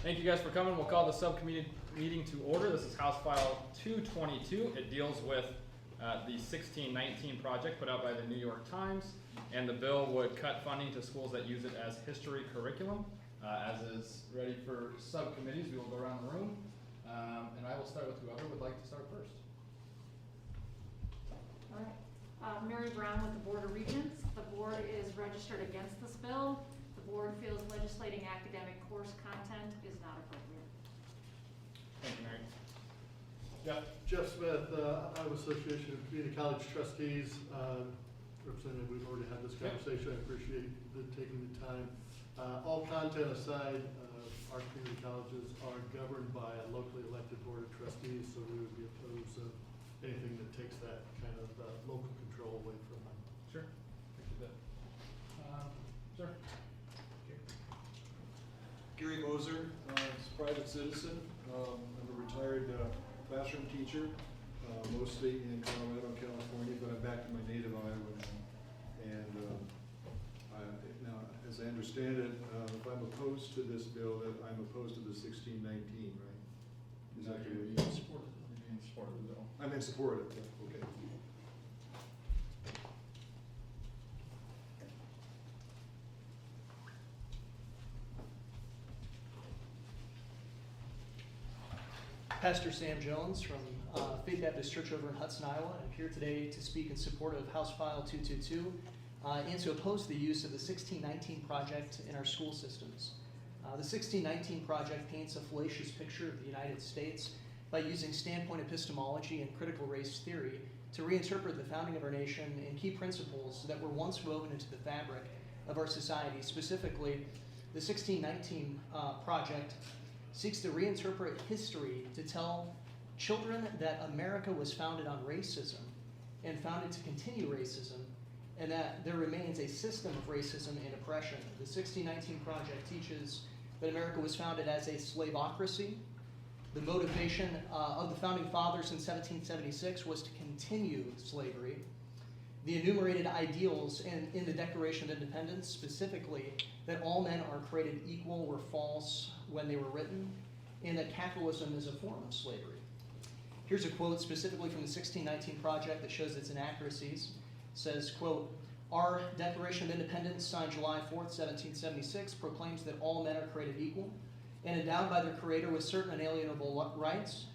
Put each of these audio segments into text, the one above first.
Thank you guys for coming. We'll call the subcommittee meeting to order. This is House File 222. It deals with the 1619 project put out by the New York Times, and the bill would cut funding to schools that use it as history curriculum. As is ready for subcommittees, we will go around the room, and I will start with whoever would like to start first. All right. Mary Brown with the Board of Regents. The board is registered against this bill. The board feels legislating academic course content is not appropriate. Thank you, Mary. Jeff Smith, Iowa Association of Community College Trustees. Representative, we've already had this conversation. I appreciate taking the time. All content aside, our community colleges are governed by a locally elected board of trustees, so we would be opposed to anything that takes that kind of local control away from them. Sure. Thank you, sir. Gary Moser, is a private citizen. I'm a retired classroom teacher, mostly in Colorado, California, but I'm back to my native Iowa now. And now, as I understand it, if I'm opposed to this bill, that I'm opposed to the 1619, right? Is that You're the in support of the bill. I'm in support of it, okay. Pastor Sam Jones from Faith Baptist Church over in Hudson, Iowa. I'm here today to speak in support of House File 222 and to oppose the use of the 1619 project in our school systems. The 1619 project paints a fallacious picture of the United States by using standpoint epistemology and critical race theory to reinterpret the founding of our nation and key principles that were once woven into the fabric of our society. Specifically, the 1619 project seeks to reinterpret history to tell children that America was founded on racism and founded to continue racism, and that there remains a system of racism and oppression. The 1619 project teaches that America was founded as a slaveocracy. The motivation of the founding fathers in 1776 was to continue slavery. The enumerated ideals in the Declaration of Independence, specifically that all men are created equal, were false when they were written, and that capitalism is a form of slavery. Here's a quote specifically from the 1619 project that shows its inaccuracies. It says, quote, "Our Declaration of Independence, signed July 4th, 1776, proclaims that all men are created equal and endowed by their Creator with certain unalienable rights,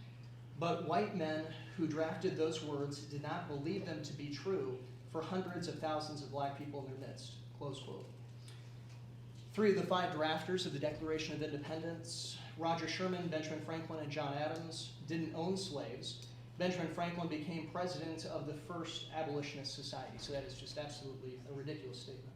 but white men who drafted those words did not believe them to be true for hundreds of thousands of black people in their midst," close quote. 3 of the 5 drafters of the Declaration of Independence, Roger Sherman, Benjamin Franklin, and John Adams, didn't own slaves. Benjamin Franklin became president of the first abolitionist society, so that is just absolutely a ridiculous statement.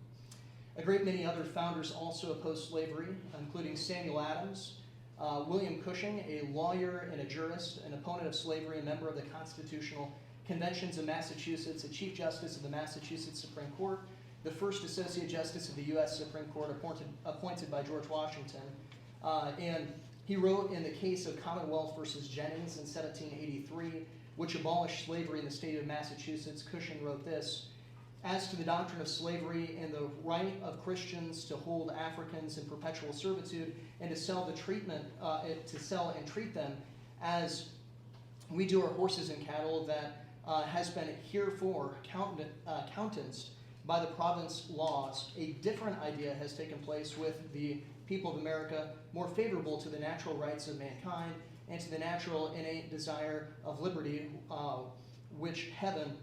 A great many other founders also opposed slavery, including Samuel Adams, William Cushing, a lawyer and a jurist, an opponent of slavery, a member of the Constitutional Conventions of Massachusetts, a Chief Justice of the Massachusetts Supreme Court, the first Associate Justice of the U.S. Supreme Court appointed by George Washington. And he wrote in the case of Commonwealth versus Jennings in 1783, which abolished slavery in the state of Massachusetts. Cushing wrote this: "As to the doctrine of slavery and the right of Christians to hold Africans in perpetual servitude and to sell and treat them as we do our horses and cattle, that has been herefore countenanced by the province laws, a different idea has taken place with the people of America, more favorable to the natural rights of mankind and to the natural innate desire of liberty, which heaven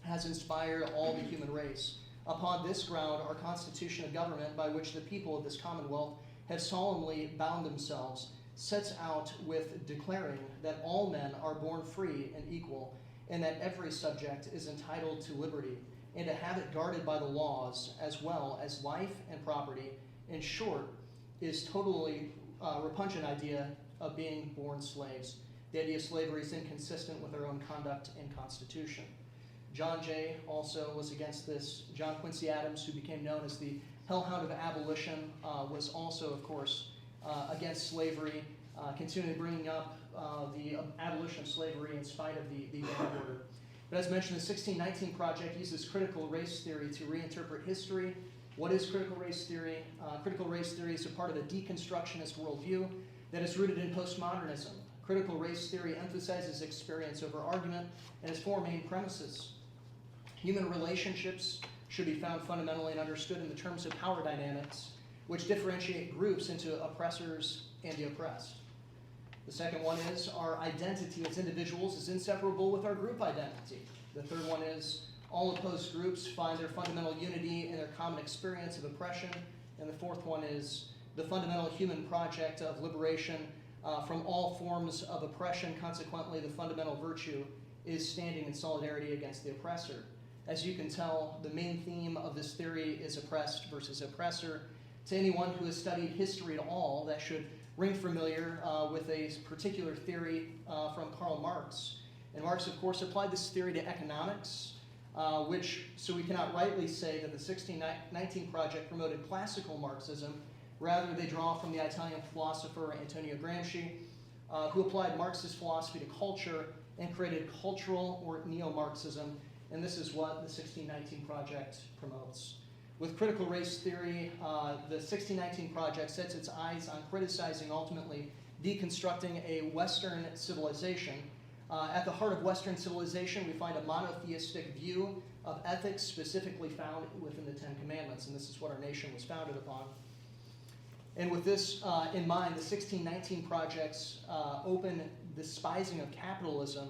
has inspired all the human race. Upon this ground, our constitution of government, by which the people of this commonwealth have solemnly bound themselves, sets out with declaring that all men are born free and equal, and that every subject is entitled to liberty, and to have it guarded by the laws, as well as life and property. In short, is totally repugnant idea of being born slaves. The idea of slavery is inconsistent with our own conduct and constitution." John Jay also was against this. John Quincy Adams, who became known as the Hellhound of Abolition, was also, of course, against slavery, continually bringing up the abolition of slavery in spite of the executive order. But as mentioned, the 1619 Project uses critical race theory to reinterpret history What is critical race theory? Critical race theory is a part of a deconstructionist worldview that is rooted in postmodernism. Critical race theory emphasizes experience over argument and has four main premises. Human relationships should be found fundamentally and understood in the terms of power dynamics, which differentiate groups into oppressors and the oppressed. The second one is our identity as individuals is inseparable with our group identity. The third one is all opposed groups find their fundamental unity in their common experience of oppression. And the fourth one is the fundamental human project of liberation from all forms of oppression. Consequently, the fundamental virtue is standing in solidarity against the oppressor. As you can tell, the main theme of this theory is oppressed versus oppressor. To anyone who has studied history at all, that should ring familiar with a particular theory from Karl Marx. And Marx, of course, applied this theory to economics, so we cannot rightly say that the 1619 Project promoted classical Marxism. Rather, they draw from the Italian philosopher Antonio Gramsci, who applied Marxist philosophy to culture and created cultural or neo-Marxism. And this is what the 1619 Project promotes. With critical race theory, the 1619 Project sets its eyes on criticizing, ultimately deconstructing a Western civilization. At the heart of Western civilization, we find a monotheistic view of ethics specifically found within the Ten Commandments, and this is what our nation was founded upon. And with this in mind, the 1619 Project's open despising of capitalism,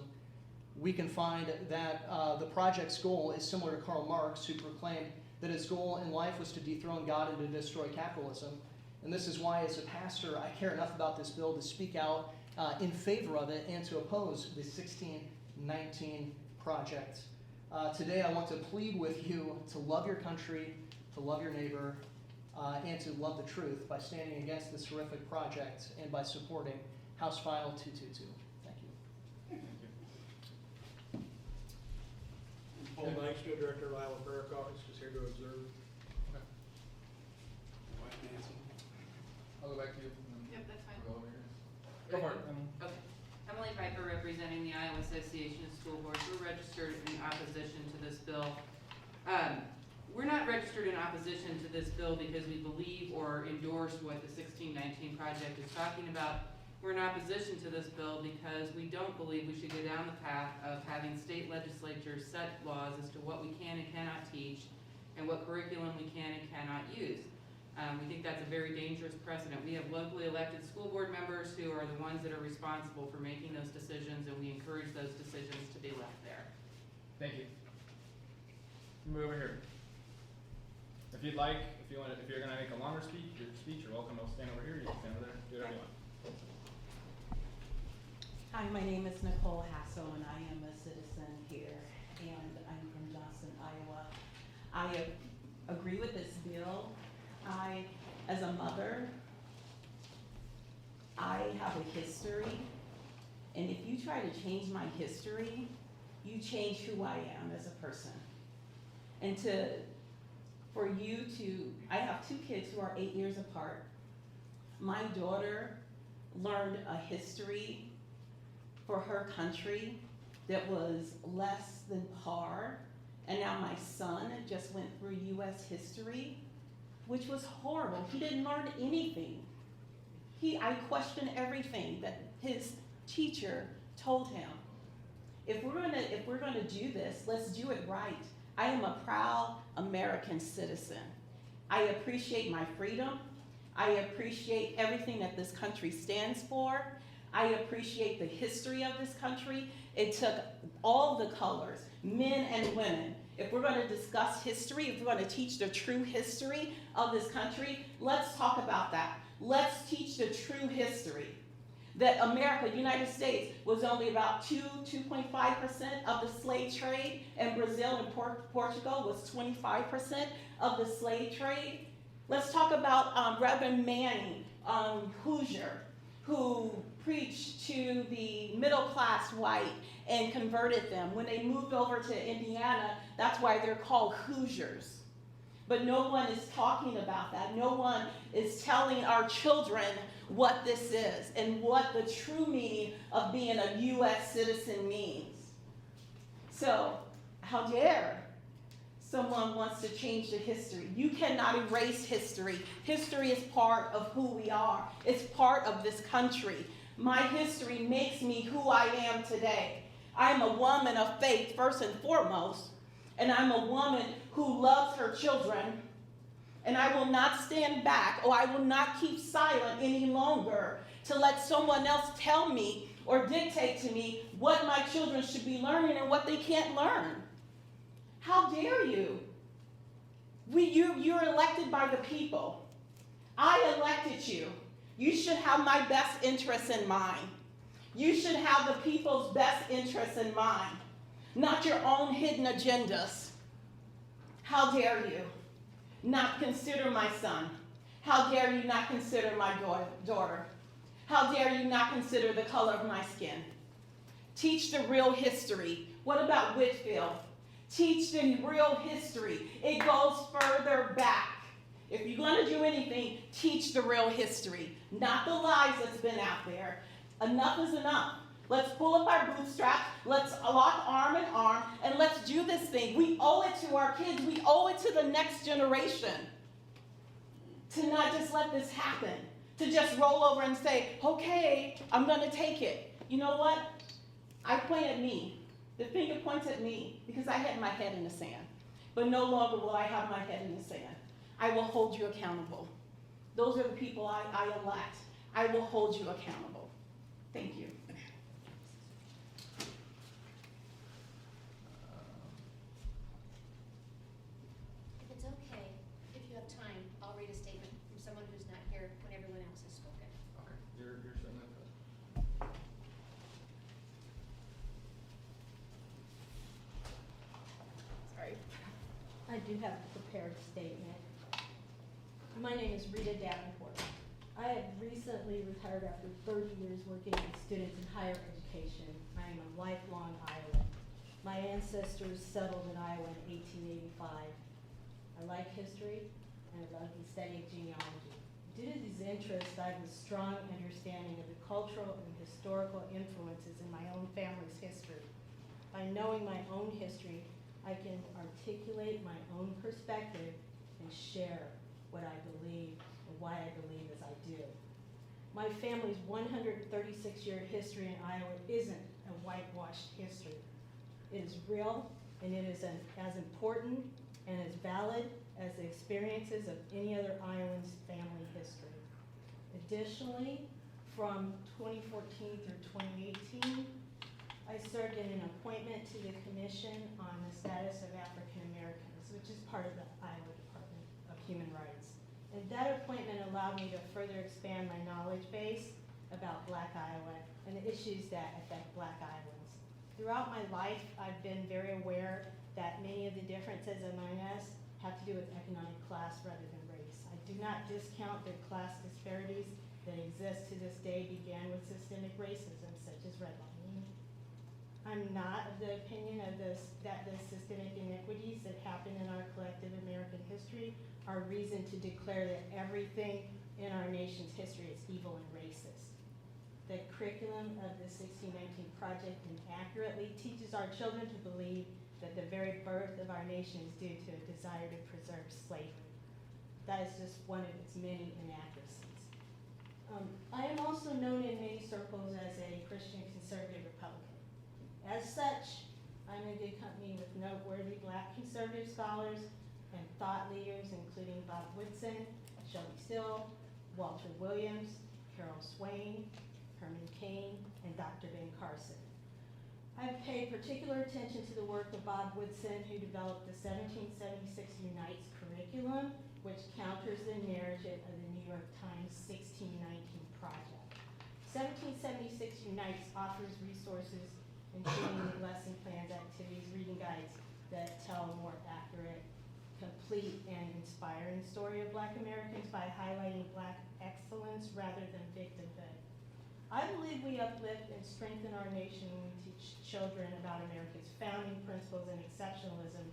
we can find that the project's goal is similar to Karl Marx, who proclaimed that his goal in life was to dethrone God and to destroy capitalism. And this is why, as a pastor, I care enough about this bill to speak out in favor of it and to oppose the 1619 Project. Today, I want to plead with you to love your country, to love your neighbor, and to love the truth by standing against this horrific project and by supporting House File 222. Thank you. Paul Dykstra, Director of Iowa Prayer Caucus, just here to observe. Wife Nancy. I'll go back to you. Yep, that's fine. Go over here. Go for it. Okay. Emily Piper, representing the Iowa Association of School Boards. We're registered in opposition to this bill. We're not registered in opposition to this bill because we believe or endorse what the 1619 Project is talking about. We're in opposition to this bill because we don't believe we should go down the path of having state legislatures set laws as to what we can and cannot teach and what curriculum we can and cannot use. We think that's a very dangerous precedent. We have locally elected school board members who are the ones that are responsible for making those decisions, and we encourage those decisions to be left there. Thank you. Move over here. If you'd like, if you're going to make a longer speech, you're welcome to stand over here. You can stand over there. Do whatever you want. Hi, my name is Nicole Hassell, and I am a citizen here, and I'm from Johnson, Iowa. I agree with this bill. As a mother, I have a history, and if you try to change my history, you change who I am as a person. And I have two kids who are 8 years apart. My daughter learned a history for her country that was less than par, and now my son just went through U.S. history, which was horrible. He didn't learn anything. I questioned everything that his teacher told him. If we're gonna do this, let's do it right. I am a proud American citizen. I appreciate my freedom. I appreciate everything that this country stands for. I appreciate the history of this country. It took all the colors, men and women. If we're going to discuss history, if we're going to teach the true history of this country, let's talk about that. Let's teach the true history. That America, United States, was only about 2.5% of the slave trade, and Brazil and Portugal was 25% of the slave trade. Let's talk about Reverend Manning, Hoosier, who preached to the middle-class white and converted them. When they moved over to Indiana, that's why they're called Hoosiers. But no one is talking about that. No one is telling our children what this is and what the true meaning of being a U.S. citizen means. So, how dare someone wants to change the history. You cannot erase history. History is part of who we are. It's part of this country. My history makes me who I am today. I'm a woman of faith, first and foremost, and I'm a woman who loves her children, and I will not stand back, or I will not keep silent any longer to let someone else tell me or dictate to me what my children should be learning and what they can't learn. How dare you? You're elected by the people. I elected you. You should have my best interests in mind. You should have the people's best interests in mind, not your own hidden agendas. How dare you not consider my son? How dare you not consider my daughter? How dare you not consider the color of my skin? Teach the real history. What about Whitfield? Teach the real history. It goes further back. If you're going to do anything, teach the real history, not the lies that's been out there. Enough is enough. Let's pull up our bootstraps, let's lock arm in arm, and let's do this thing. We owe it to our kids, we owe it to the next generation to not just let this happen, to just roll over and say, okay, I'm going to take it. You know what? I point at me. The finger points at me because I had my head in the sand. But no longer will I have my head in the sand. I will hold you accountable. Those are the people I elect. I will hold you accountable. Thank you. If it's okay, if you have time, I'll read a statement from someone who's not here when everyone else has spoken. Okay, you're saying that. Sorry. I do have a prepared statement. My name is Rita Davenport. I have recently retired after 30 years working with students in higher education. I am a lifelong Iowan. My ancestors settled in Iowa in 1885. I like history, and I love the study of genealogy. Due to these interests, I have a strong understanding of the cultural and historical influences in my own family's history. By knowing my own history, I can articulate my own perspective and share what I believe and why I believe as I do. My family's 136-year history in Iowa isn't a whitewashed history. It is real, and it is as important and as valid as the experiences of any other Iowan's family history. Additionally, from 2014 through 2018, I served in an appointment to the Commission on the Status of African Americans, which is part of the Iowa Department of Human Rights. And that appointment allowed me to further expand my knowledge base about Black Iowa and the issues that affect Black Iowans. Throughout my life, I've been very aware that many of the differences among us have to do with economic class rather than race. I do not discount the class disparities that exist to this day began with systemic racism, such as redlining. I'm not of the opinion of that the systemic inequities that happen in our collective American history are reason to declare that everything in our nation's history is evil and racist. The curriculum of the 1619 Project inaccurately teaches our children to believe that the very birth of our nation is due to a desire to preserve slavery. That is just one of its many inaccuracies. I am also known in many circles as a Christian conservative Republican. As such, I'm in good company with noteworthy Black conservative scholars and thought leaders, including Bob Woodson, Shelby Still, Walter Williams, Carol Swain, Herman Cain, and Dr. Ben Carson. I've paid particular attention to the work of Bob Woodson, who developed the 1776 Unites curriculum, which counters the narrative of the New York Times 1619 Project. 1776 Unites offers resources, including lesson plans, activities, reading guides that tell a more accurate, complete, and inspiring story of Black Americans by highlighting Black excellence rather than victimhood. I believe we uplift and strengthen our nation when we teach children about America's founding principles and exceptionalism,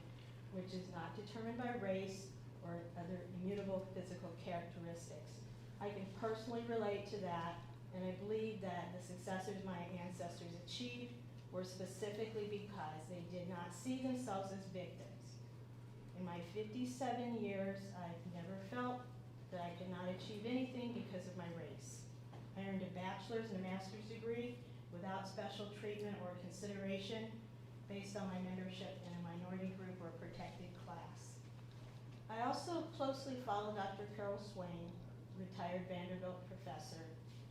which is not determined by race or other immutable physical characteristics. I can personally relate to that, and I believe that the successors my ancestors achieved were specifically because they did not see themselves as victims. In my 57 years, I've never felt that I could not achieve anything because of my race. I earned a bachelor's and a master's degree without special treatment or consideration based on my membership in a minority group or protected class. I also closely follow Dr. Carol Swain, retired Vanderbilt professor,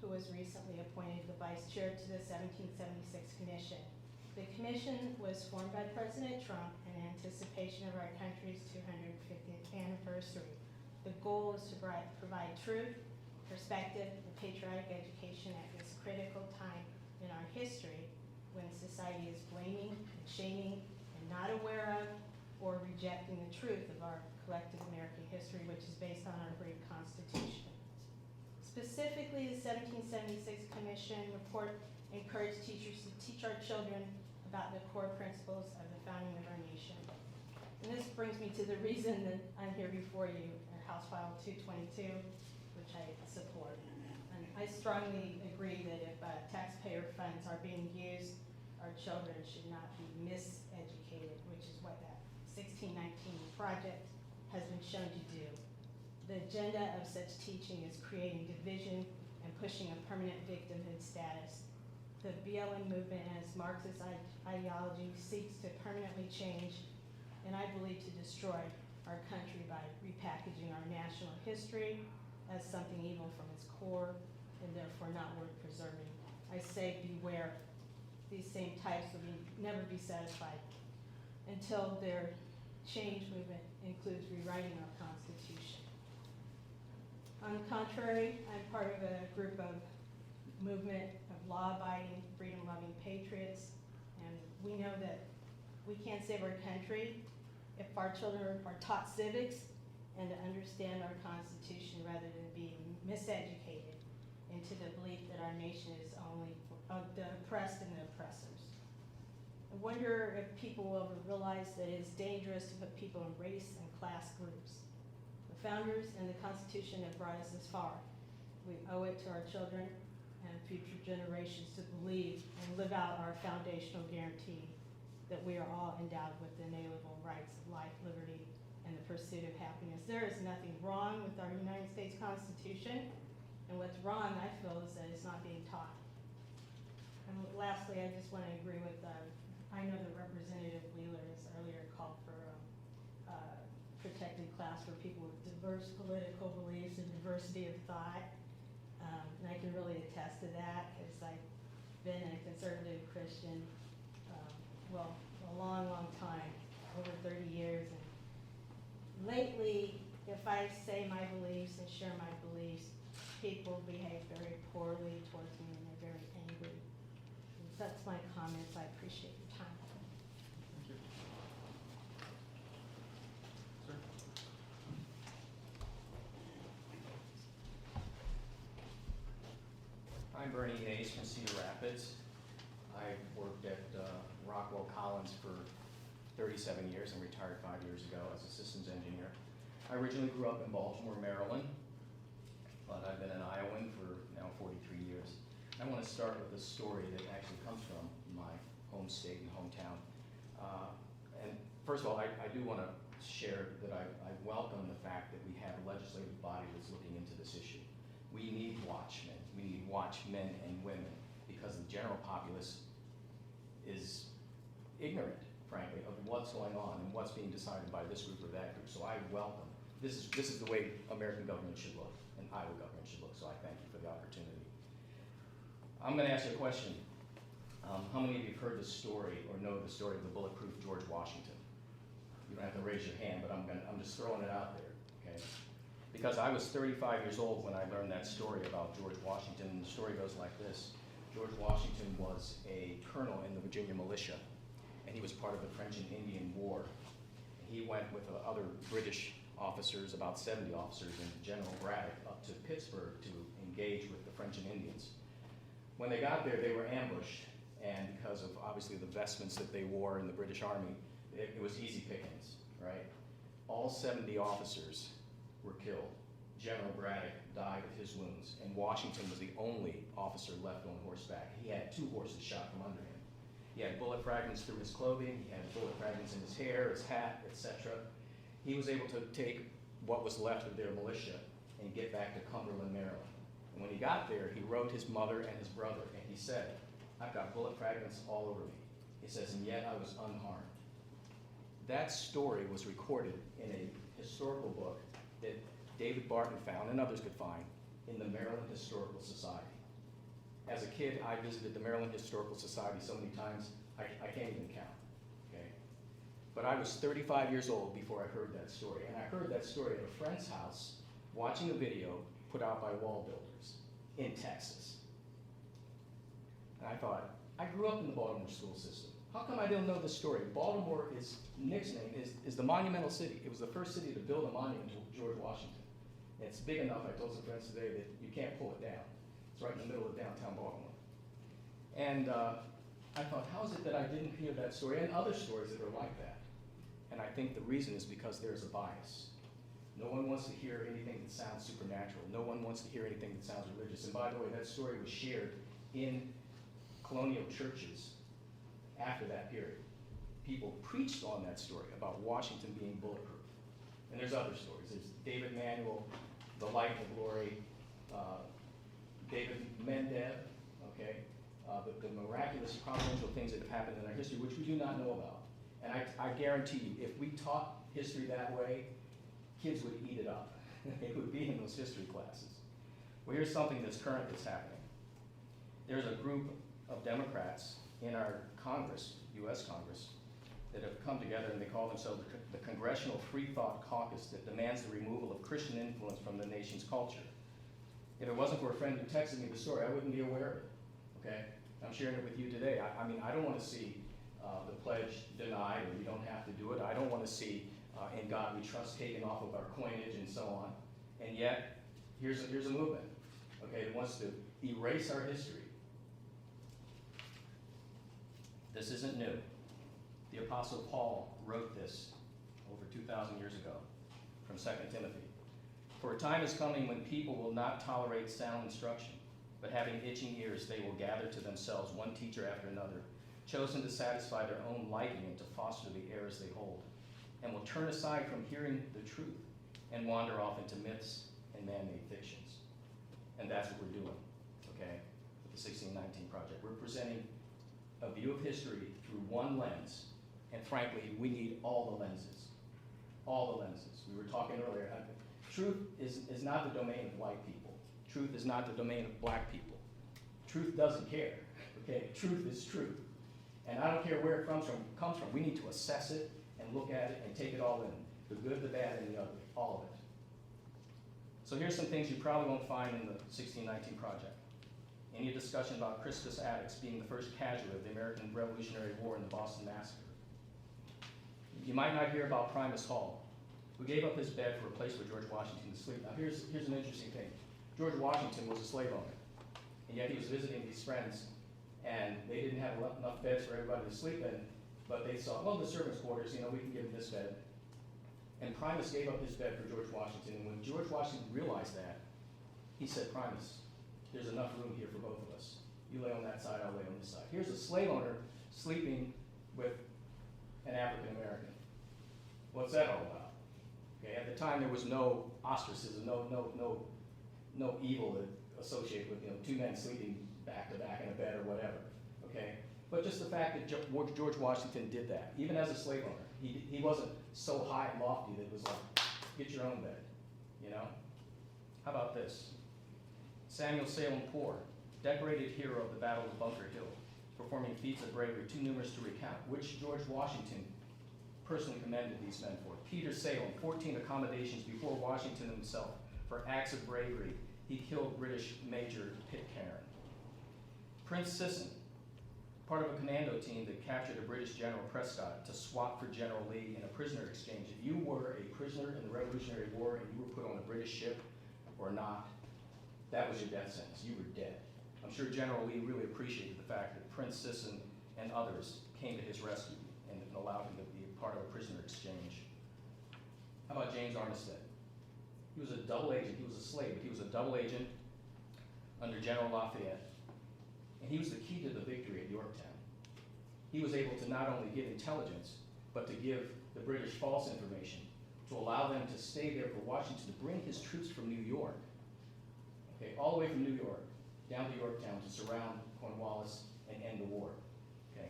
who was recently appointed the vice chair to the 1776 Commission. The commission was formed by President Trump in anticipation of our country's 250th anniversary. The goal is to provide truth, perspective, and patriotic education at this critical time in our history when society is blaming and shaming and not aware of or rejecting the truth of our collective American history, which is based on our great Constitution. Specifically, the 1776 Commission report encouraged teachers to teach our children about the core principles of the founding of our nation. And this brings me to the reason that I'm here before you, House File 222, which I support. And I strongly agree that if taxpayer funds are being used, our children should not be miseducated, which is what that 1619 project has been shown to do. The agenda of such teaching is creating division and pushing a permanent victimhood status. The BLM movement and its Marxist ideology seeks to permanently change, and I believe to destroy our country by repackaging our national history as something evil from its core and therefore not worth preserving. I say beware. These same types will never be satisfied until their change movement includes rewriting our Constitution. On the contrary, I'm part of a group of movement of law-abiding, freedom-loving patriots, and we know that we can't save our country if our children are taught civics and to understand our Constitution rather than being miseducated into the belief that our nation is only of the oppressed and the oppressors. I wonder if people will ever realize that it is dangerous to put people in race and class groups. The founders and the Constitution have brought us this far. We owe it to our children and future generations to believe and live out our foundational guarantee that we are all endowed with the inalienable rights of life, liberty, and the pursuit of happiness. There is nothing wrong with our United States Constitution, and what's wrong, I feel, is that it's not being taught. And lastly, I just want to agree with, I know that Representative Wheeler has earlier called for protected class for people with diverse political beliefs and diversity of thought. And I can really attest to that because I've been a conservative Christian, well, a long, long time, over 30 years. And lately, if I say my beliefs and share my beliefs, people behave very poorly towards me and they're very angry. And that's my comments. I appreciate your time. Thank you. Sir? I'm Bernie Hayes from Cedar Rapids. I worked at Rockwell Collins for 37 years and retired 5 years ago as a systems engineer. I originally grew up in Baltimore, Maryland, but I've been an Iowan for now 43 years. I want to start with a story that actually comes from my home state and hometown. And first of all, I do want to share that I welcome the fact that we have a legislative body that's looking into this issue. We need watchmen. We need watchmen and women because the general populace is ignorant, frankly, of what's going on and what's being decided by this group or that group. So I welcome. This is the way American government should look and Iowa government should look. So I thank you for the opportunity. I'm going to ask you a question. How many of you have heard the story or know the story of the bulletproof George Washington? You don't have to raise your hand, but I'm just throwing it out there, okay? Because I was 35 years old when I learned that story about George Washington, and the story goes like this. George Washington was a colonel in the Virginia militia, and he was part of the French and Indian War. He went with other British officers, about 70 officers, and General Braddock up to Pittsburgh to engage with the French and Indians. When they got there, they were ambushed, and because of obviously the vestments that they wore in the British Army, it was easy pickings, right? All 70 officers were killed. General Braddock died of his wounds, and Washington was the only officer left on horseback. He had 2 horses shot from under him. He had bullet fragments through his clothing, he had bullet fragments in his hair, his hat, etc. he was able to take what was left of their militia and get back to Cumberland, Maryland. And when he got there, he wrote his mother and his brother, and he said, "I've got bullet fragments all over me." He says, "and yet I was unharmed." That story was recorded in a historical book that David Barton found, and others could find, in the Maryland Historical Society. As a kid, I visited the Maryland Historical Society so many times, I can't even count, okay? But I was 35 years old before I heard that story, and I heard that story at a friend's house, watching a video put out by wall builders in Texas. And I thought, I grew up in the Baltimore school system. How come I don't know this story? Baltimore is, Nick's name is the monumental city. It was the first city to build a monument to George Washington. And it's big enough, I told some friends today, that you can't pull it down. It's right in the middle of downtown Baltimore. And I thought, how is it that I didn't hear that story and other stories that are like that? And I think the reason is because there's a bias. No one wants to hear anything that sounds supernatural. No one wants to hear anything that sounds religious. And by the way, that story was shared in colonial churches after that period. People preached on that story about Washington being bulletproof. And there's other stories. There's David Manuel, The Light and the Glory, David Mendeb, okay? The miraculous, providential things that have happened in our history, which we do not know about. And I guarantee you, if we taught history that way, kids would eat it up. It would be in those history classes. Well, here's something that's current that's happening. There's a group of Democrats in our Congress, U.S. Congress, that have come together and they call themselves the Congressional Free Thought Caucus that demands the removal of Christian influence from the nation's culture. If it wasn't for a friend who texted me the story, I wouldn't be aware of it, okay? I'm sharing it with you today. I mean, I don't want to see the pledge denied, or you don't have to do it. I don't want to see In God We Trust taken off of our coinage and so on. And yet, here's a movement, okay, that wants to erase our history. This isn't new. The Apostle Paul wrote this over 2,000 years ago from 2 Timothy. For a time is coming when people will not tolerate sound instruction, but having itching ears, they will gather to themselves one teacher after another, chosen to satisfy their own liking and to foster the errors they hold, and will turn aside from hearing the truth and wander off into myths and man-made fictions. And that's what we're doing, okay, with the 1619 Project. We're presenting a view of history through one lens, and frankly, we need all the lenses. All the lenses. We were talking earlier, truth is not the domain of white people. Truth is not the domain of black people. Truth doesn't care, okay? Truth is truth. And I don't care where it comes from. We need to assess it and look at it and take it all in. The good, the bad, and the ugly, all of it. So here's some things you probably won't find in the 1619 Project. Any discussion about Crispus Attucks being the first casualty of the American Revolutionary War in the Boston Massacre. You might not hear about Primus Hall, who gave up his bed for a place for George Washington to sleep. Now here's an interesting thing. George Washington was a slave owner, and yet he was visiting these friends, and they didn't have enough beds for everybody to sleep in, but they thought, well, the servants' quarters, we can give him this bed. And Primus gave up his bed for George Washington, and when George Washington realized that, he said, Primus, there's enough room here for both of us. You lay on that side, I'll lay on this side. Here's a slave owner sleeping with an African American. What's that all about? Okay, at the time there was no ostracism, no evil associated with two men sleeping back to back in a bed or whatever. Okay, but just the fact that George Washington did that, even as a slave owner, he wasn't so high and lofty that it was like, get your own bed. How about this? Samuel Salem Poor, decorated hero of the Battle of Bunker Hill, performing feats of bravery too numerous to recount, which George Washington personally commended these men for. Peter Salem, 14 accommodations before Washington himself for acts of bravery. He killed British Major Pitcairn. Prince Sisson, part of a commando team that captured a British General Prescott to swap for General Lee in a prisoner exchange. If you were a prisoner in the Revolutionary War and you were put on a British ship or not, that was your death sentence. You were dead. I'm sure General Lee really appreciated the fact that Prince Sisson and others came to his rescue and allowed him to be part of a prisoner exchange. How about James Armistead? He was a double agent. He was a slave, but he was a double agent under General Lafayette. And he was the key to the victory at Yorktown. He was able to not only give intelligence, but to give the British false information to to allow them to stay there for Washington to bring his troops from New York, okay, all the way from New York down to Yorktown to surround Cornwallis and end the war. Okay,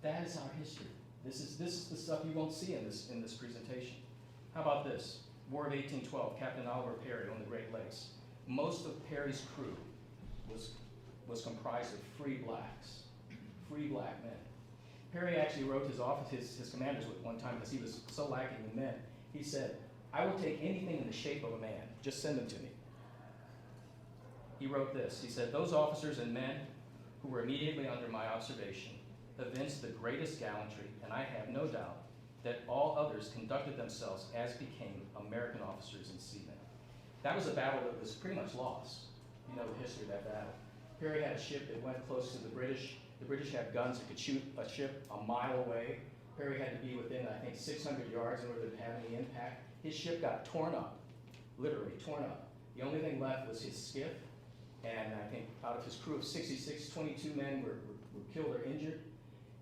that is our history. This is the stuff you won't see in this presentation. How about this? War of 1812. Captain Oliver Perry on the Great Lakes. Most of Perry's crew was comprised of free blacks, free black men. Perry actually wrote his commanders with one time because he was so lacking in men. He said, "I will take anything in the shape of a man. Just send them to me." He wrote this. He said, "Those officers and men who were immediately under my observation evinced the greatest gallantry, and I have no doubt that all others conducted themselves as became American officers and seamen." That was a battle that was pretty much lost. You know the history of that battle. Perry had a ship that went close to the British. The British had guns that could shoot a ship a mile away. Perry had to be within, I think, 600 yards in order to have any impact. His ship got torn up, literally torn up. The only thing left was his skiff, and I think out of his crew of 66, 22 men were killed or injured.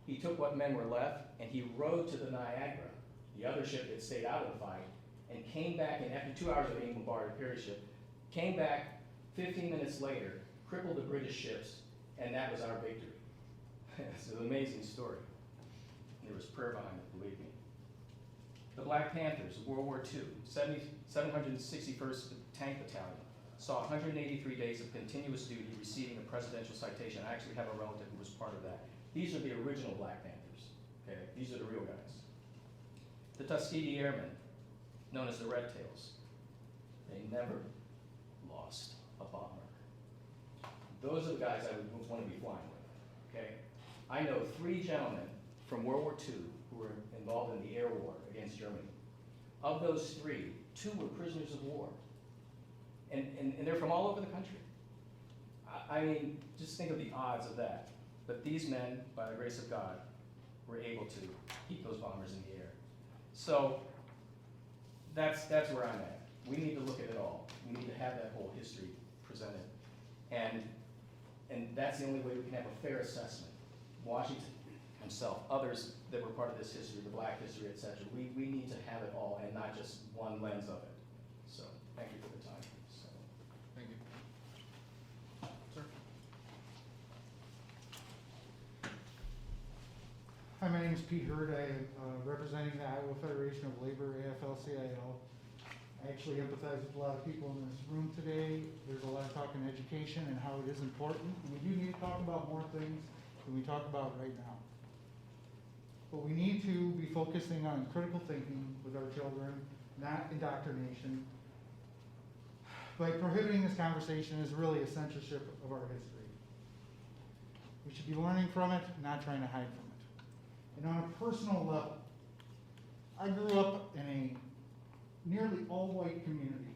He took what men were left, and he rowed to the Niagara, the other ship that stayed out of the fight, and came back, and after 2 hours of being bombarded, Perry's ship, came back 15 minutes later, crippled the British ships, and that was our victory. It's an amazing story. There was prayer behind it, believe me. The Black Panthers, World War II, 761st Tank Battalion, saw 183 days of continuous duty receiving a presidential citation. I actually have a relative who was part of that. These are the original Black Panthers, okay? These are the real guys. The Tuskegee Airmen, known as the Red Tails, they never lost a bomber. Those are the guys I would want to be flying with, okay? I know 3 gentlemen from World War II who were involved in the air war against Germany. Of those 3, 2 were prisoners of war. And they're from all over the country. I mean, just think of the odds of that. But these men, by the grace of God, were able to keep those bombers in the air. So that's where I'm at. We need to look at it all. We need to have that whole history presented. And that's the only way we can have a fair assessment. Washington himself, others that were part of this history, the black history, etc. We need to have it all and not just one lens of it. So thank you for the time. So. Thank you. Sir? Hi, my name is Pete Hurd. I am representing the Iowa Federation of Labor, AFL-CIO. I actually empathize with a lot of people in this room today. There's a lot of talk in education and how it is important. And we do need to talk about more things than we talk about right now. But we need to be focusing on critical thinking with our children, not indoctrination. By prohibiting this conversation is really a censorship of our history. We should be learning from it, not trying to hide from it. And on a personal level, I grew up in a nearly all-white community.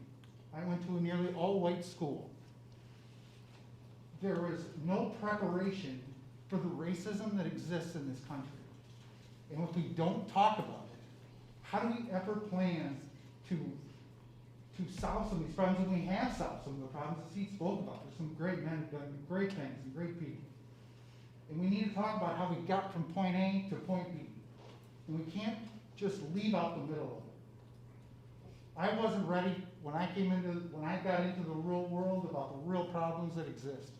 I went to a nearly all-white school. There was no preparation for the racism that exists in this country. And if we don't talk about it, how do we ever plan to solve some of these problems? And we have solved some of the problems that Steve spoke about. There's some great men who've done great things and great people. And we need to talk about how we got from point A to point B. And we can't just leave out the middle of it. I wasn't ready when I got into the real world about the real problems that exist.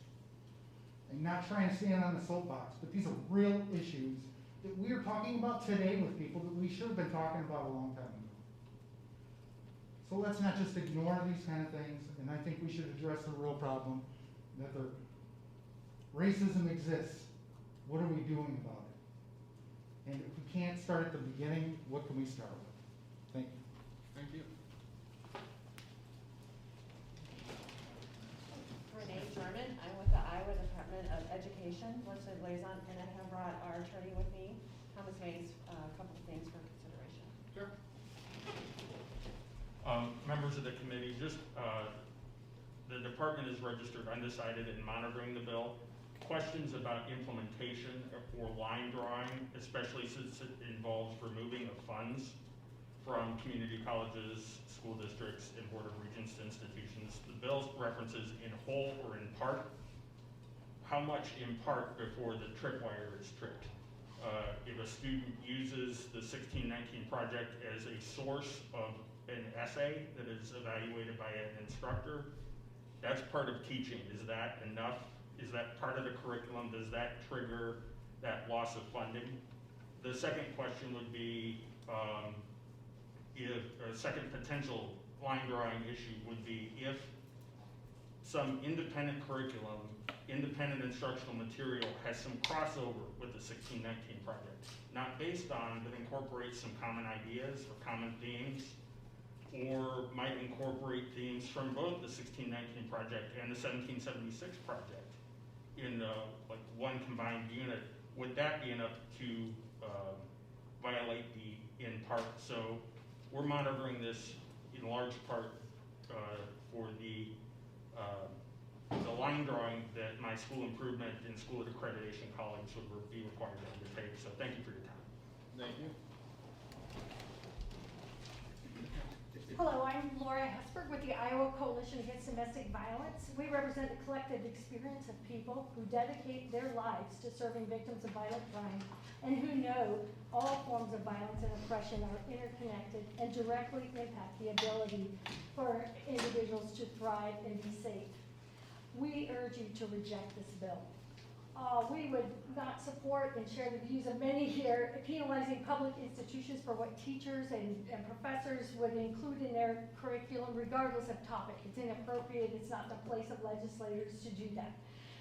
And not trying to stand on the soapbox, but these are real issues that we are talking about today with people that we should have been talking about a long time ago. So let's not just ignore these kind of things, and I think we should address the real problem, that the racism exists. What are we doing about it? And if we can't start at the beginning, what can we start with? Thank you. Thank you. Renee German, I'm with the Iowa Department of Education, legislative liaison, and I have brought our attorney with me, Thomas Hayes, a couple of things for consideration. Sure. Members of the committee, the department is registered undecided in monitoring the bill. Questions about implementation or line drawing, especially since it involves removing of funds from community colleges, school districts, and Board of Regents institutions. The bill references in whole or in part. How much in part before the tripwire is tripped? If a student uses the 1619 project as a source of an essay that is evaluated by an instructor. That's part of teaching. Is that enough? Is that part of the curriculum? Does that trigger that loss of funding? The second question would be, if a second potential line drawing issue would be if some independent curriculum, independent instructional material has some crossover with the 1619 project, not based on, but incorporates some common ideas or common themes, or might incorporate themes from both the 1619 project and the 1776 project in like one combined unit. Would that be enough to violate the in part? So we're monitoring this in large part for the line drawing that my school improvement and school accreditation colleagues would be required to undertake. So thank you for your time. Thank you. Hello, I'm Laura Hesburgh with the Iowa Coalition Against Domestic Violence. We represent the collective experience of people who dedicate their lives to serving victims of violent crime and who know all forms of violence and oppression are interconnected and directly impact the ability for individuals to thrive and be safe. We urge you to reject this bill. We would not support and share the views of many here penalizing public institutions for what teachers and professors would include in their curriculum regardless of topic. It's inappropriate, it's not the place of legislators to do that.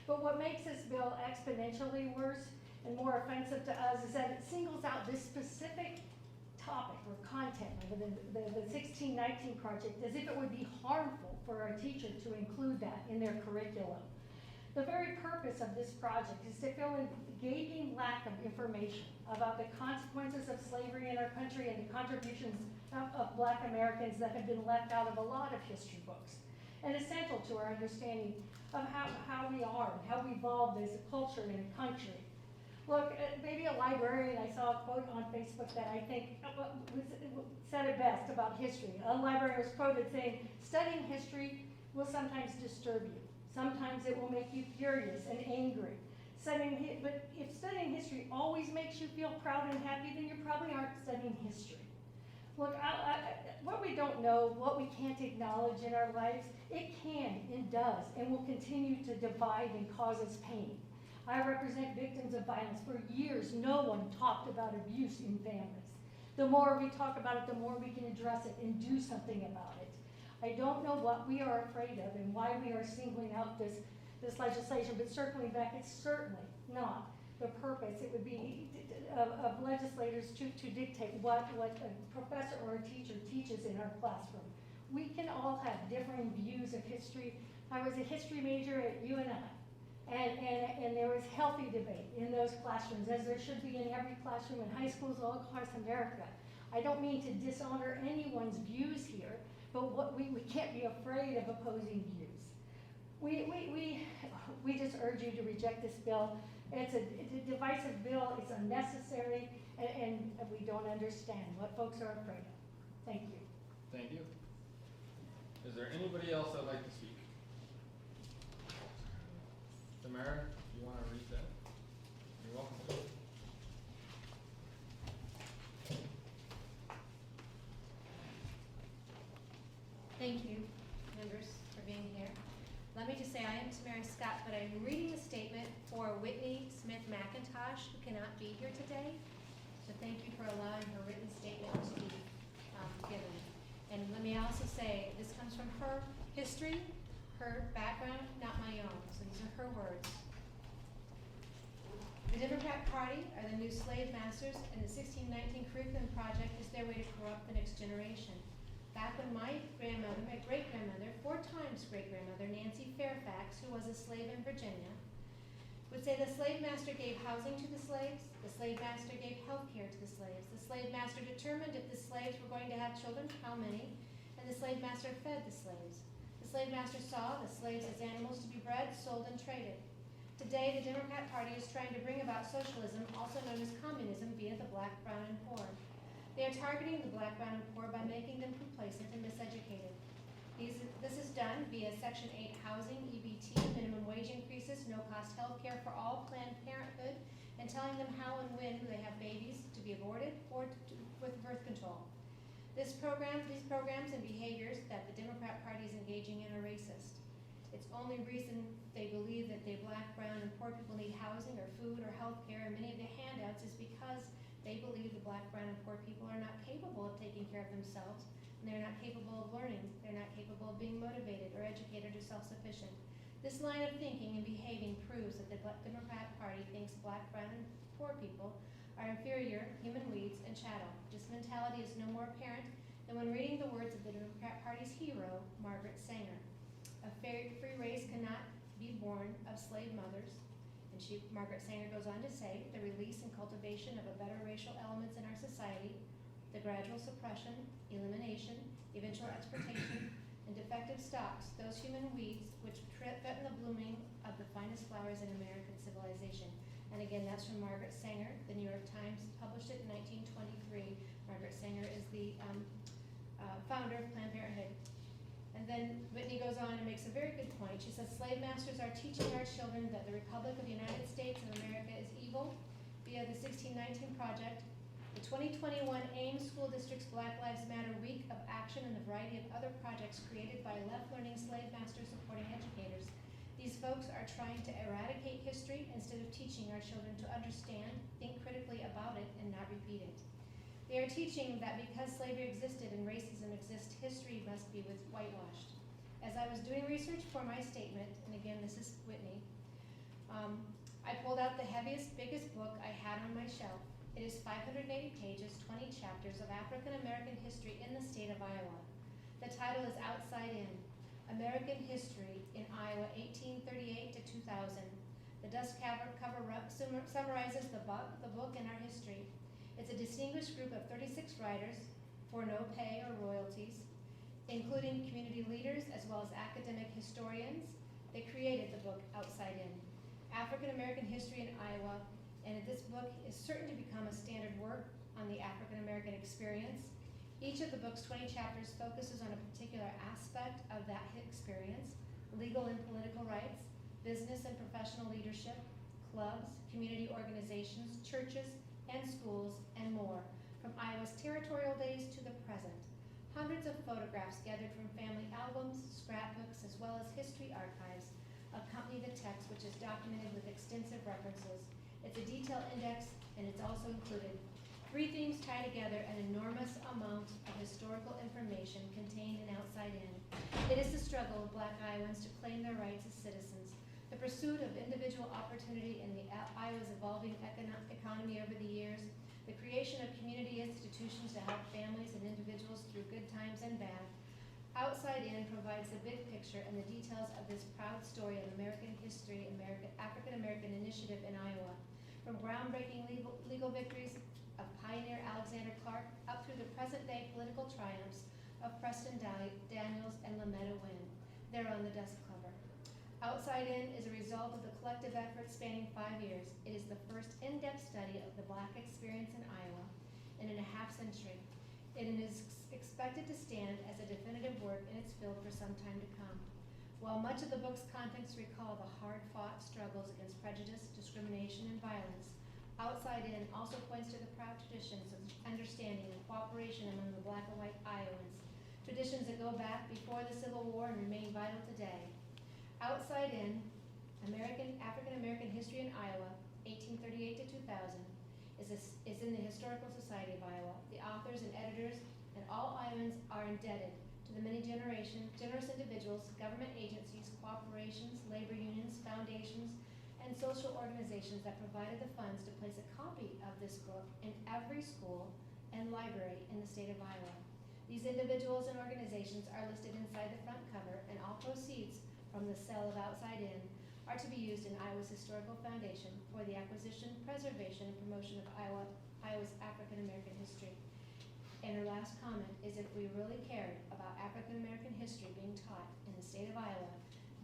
But what makes this bill exponentially worse and more offensive to us is that it singles out this specific topic or content, like the 1619 project, as if it would be harmful for a teacher to include that in their curriculum. The very purpose of this project is to fill in the gaping lack of information about the consequences of slavery in our country and the contributions of Black Americans that have been left out of a lot of history books, and essential to our understanding of how we are and how we evolved as a culture and a country. Look, maybe a librarian, I saw a quote on Facebook that I think said it best about history. A librarian was quoted saying, "Studying history will sometimes disturb you. Sometimes it will make you furious and angry. But if studying history always makes you feel proud and happy, then you probably aren't studying history." Look, what we don't know, what we can't acknowledge in our lives, it can and does and will continue to divide and cause us pain. I represent victims of violence. For years, no one talked about abuse in families. The more we talk about it, the more we can address it and do something about it. I don't know what we are afraid of and why we are singling out this legislation, but circling back, it's certainly not the purpose. It would be of legislators to dictate what a professor or a teacher teaches in our classroom. We can all have differing views of history. I was a history major at UNI, and there was healthy debate in those classrooms, as there should be in every classroom in high schools all across America. I don't mean to dishonor anyone's views here, but we can't be afraid of opposing views. We just urge you to reject this bill. It's a divisive bill, it's unnecessary, and we don't understand what folks are afraid of. Thank you. Thank you. Is there anybody else that'd like to speak? Tamara, do you want to read that? You're welcome to. Thank you, members, for being here. Let me just say, I am Tamara Scott, but I'm reading a statement for Whitney Smith McIntosh, who cannot be here today. So thank you for allowing her written statement to be given. And let me also say, this comes from her history, her background, not my own. So these are her words. The Democrat Party are the new slave masters, and the 1619 curriculum project is their way to corrupt the next generation. Back when my grandmother, my great-grandmother, 4 times great-grandmother, Nancy Fairfax, who was a slave in Virginia, would say the slave master gave housing to the slaves, the slave master gave health care to the slaves, the slave master determined if the slaves were going to have children, how many, and the slave master fed the slaves. The slave master saw the slaves as animals to be bred, sold, and traded. Today, the Democrat Party is trying to bring about socialism, also known as communism, via the black, brown, and poor. They are targeting the black, brown, and poor by making them complacent and miseducated. This is done via Section 8 housing, EBT, minimum wage increases, no-cost health care for all, Planned Parenthood, and telling them how and when they have babies to be aborted or with birth control. These programs and behaviors that the Democrat Party is engaging in are racist. It's only reason they believe that the black, brown, and poor people need housing or food or health care and many of the handouts is because they believe the black, brown, and poor people are not capable of taking care of themselves, and they're not capable of learning, they're not capable of being motivated or educated or self-sufficient. This line of thinking and behaving proves that the Democrat Party thinks black, brown, and poor people are inferior, human weeds, and chattel. This mentality is no more apparent than when reading the words of the Democrat Party's hero, Margaret Sanger. A free race cannot be born of slave mothers. And Margaret Sanger goes on to say, the release and cultivation of a better racial elements in our society, the gradual suppression, elimination, eventual exportation, and defective stocks, those human weeds which threaten the blooming of the finest flowers in American civilization. And again, that's from Margaret Sanger. The New York Times published it in 1923. Margaret Sanger is the founder of Planned Parenthood. And then Whitney goes on and makes a very good point. She says, slave masters are teaching our children that the Republic of the United States of America is evil via the 1619 Project, the 2021 Ames School District's Black Lives Matter Week of Action, and a variety of other projects created by left-leaning slave masters supporting educators. These folks are trying to eradicate history instead of teaching our children to understand, think critically about it, and not repeat it. They are teaching that because slavery existed and racism exists, history must be whitewashed. As I was doing research for my statement, and again, this is Whitney, I pulled out the heaviest, biggest book I had on my shelf. It is 580 pages, 20 chapters of African American history in the state of Iowa. The title is Outside In, American History in Iowa 1838 to 2000. The dust cover summarizes the book and our history. It's a distinguished group of 36 writers for no pay or royalties, including community leaders as well as academic historians. They created the book Outside In, African American History in Iowa, and this book is certain to become a standard work on the African American experience. Each of the book's 20 chapters focuses on a particular aspect of that experience: legal and political rights, business and professional leadership, clubs, community organizations, churches, and schools, and more, from Iowa's territorial days to the present. Hundreds of photographs gathered from family albums, scrapbooks, as well as history archives accompany the text, which is documented with extensive references. It's a detailed index, and it's also included 3 themes tie together an enormous amount of historical information contained in Outside In. It is the struggle of Black Iowans to claim their rights as citizens, the pursuit of individual opportunity in Iowa's evolving economy over the years, the creation of community institutions to help families and individuals through good times and bad. Outside In provides the big picture and the details of this proud story of American history, African American initiative in Iowa, from groundbreaking legal victories of pioneer Alexander Clark up through the present-day political triumphs of Preston Daniels and Lametta Wynn. They're on the dust cover. Outside In is a result of the collective effort spanning 5 years. It is the first in-depth study of the Black experience in Iowa in a half century. It is expected to stand as a definitive work in its field for some time to come. While much of the book's contents recall the hard-fought struggles against prejudice, discrimination, and violence, Outside In also points to the proud traditions of understanding and cooperation among the Black and white Iowans, traditions that go back before the Civil War and remain vital today. Outside In, African American History in Iowa, 1838 to 2000, is in the Historical Society of Iowa. The authors and editors and all Iowans are indebted to the many generous individuals, government agencies, corporations, labor unions, foundations, and social organizations that provided the funds to place a copy of this book in every school and library in the state of Iowa. These individuals and organizations are listed inside the front cover, and all proceeds from the sale of Outside In are to be used in Iowa's Historical Foundation for the acquisition, preservation, and promotion of Iowa's African American history. And her last comment is, if we really cared about African American history being taught in the state of Iowa,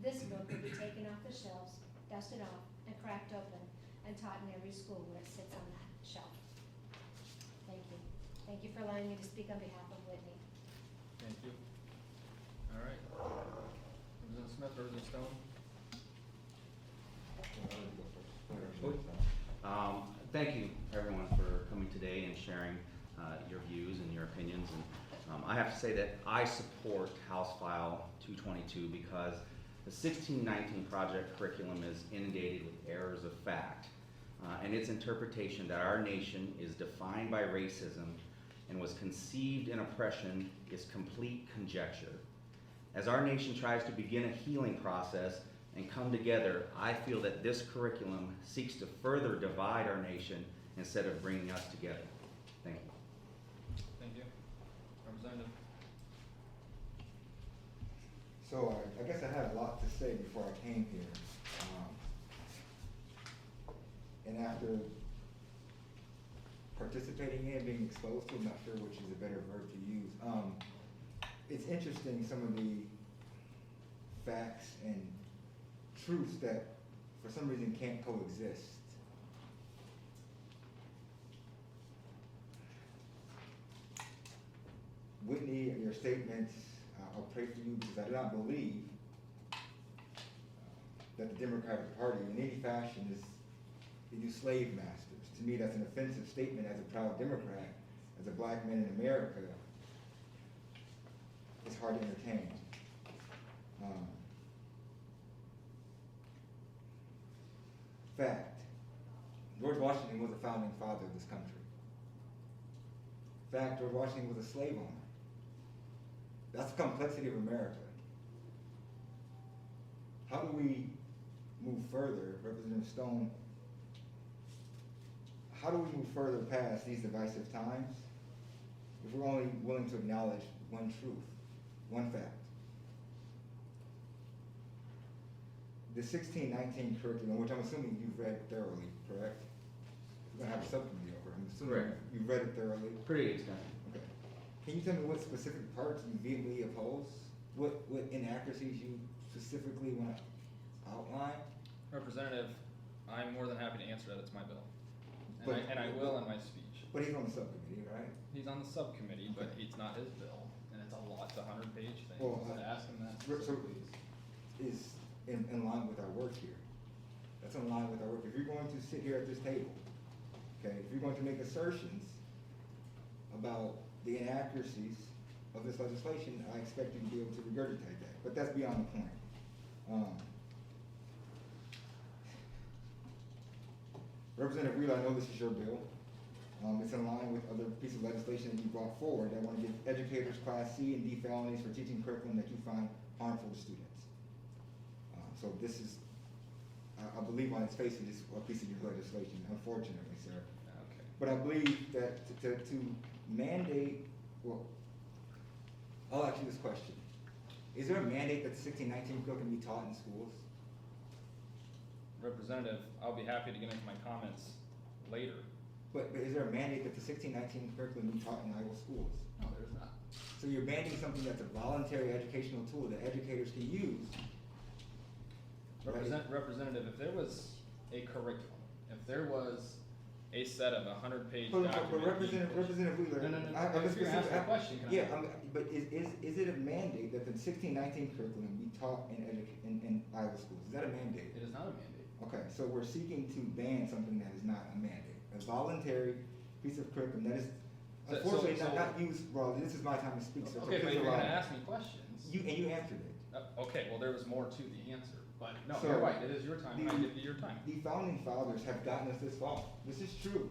this book would be taken off the shelves, dusted off, and cracked open, and taught in every school where it sits on that shelf. Thank you. Thank you for allowing me to speak on behalf of Whitney. Thank you. All right. Representative Smith, Representative Stone. Thank you, everyone, for coming today and sharing your views and your opinions. And I have to say that I support House File 222 because the 1619 project curriculum is inundated with errors of fact, and its interpretation that our nation is defined by racism and was conceived in oppression is complete conjecture. As our nation tries to begin a healing process and come together, I feel that this curriculum seeks to further divide our nation instead of bringing us together. Thank you. Thank you. Representative. So I guess I had a lot to say before I came here. And after participating in, being exposed to, I'm not sure which is a better verb to use. It's interesting, some of the facts and truths that for some reason can't coexist. Whitney, your statements, I'll pray for you because I do not believe that the Democratic Party in any fashion is you slave masters. To me, that's an offensive statement as a proud Democrat, as a black man in America. It's hard to entertain. Fact, George Washington was a founding father of this country. Fact, George Washington was a slave owner. That's the complexity of America. How do we move further, Representative Stone, how do we move further past these divisive times if we're only willing to acknowledge one truth, one fact? The 1619 curriculum, which I'm assuming you've read thoroughly, correct? We're gonna have a subcommittee over it. I'm assuming Correct. you've read it thoroughly. Pretty extensive. Okay. Can you tell me what specific parts you vehemently oppose? What inaccuracies you specifically want to outline? Representative, I'm more than happy to answer that. It's my bill. But- And I will in my speech. But he's on the subcommittee, right? He's on the subcommittee, but Okay. it's not his bill, and it's a lot, it's a 100-page thing. Well, So ask him that. so please. is in line with our work here. That's in line with our work. If you're going to sit here at this table, okay, if you're going to make assertions about the inaccuracies of this legislation, I expect you to be able to regurgitate that. But that's beyond the point. Representative Wheeler, I know this is your bill. It's in line with other pieces of legislation that you brought forward that want to give educators Class C and D felonies for teaching curriculum that you find harmful to students. So this is, I believe on its face, it is a piece of your legislation, unfortunately, sir. Okay. But I believe that to mandate, well, I'll ask you this question. Is there a mandate that the 1619 curriculum be taught in schools? Representative, I'll be happy to get into my comments later. But is there a mandate that the 1619 curriculum be taught in Iowa schools? No, there's not. So you're banning something that's a voluntary educational tool that educators can use. Representative, if there was a curriculum, if there was a set of 100-page But document. Representative Wheeler. No. I'm If you're asking a question, can I? Yeah, but is it a mandate that the 1619 curriculum be taught in Iowa schools? Is that a mandate? It is not a mandate. Okay, so we're seeking to ban something that is not a mandate, a voluntary piece of curriculum that is unfortunately not used broadly. This is my time to speak, sir. Okay, but you're gonna ask me questions. You answered it. Okay, well, there was more to the answer, but no, So, you're right, it is your time, and I give you your time. The founding fathers have gotten us this far. This is true.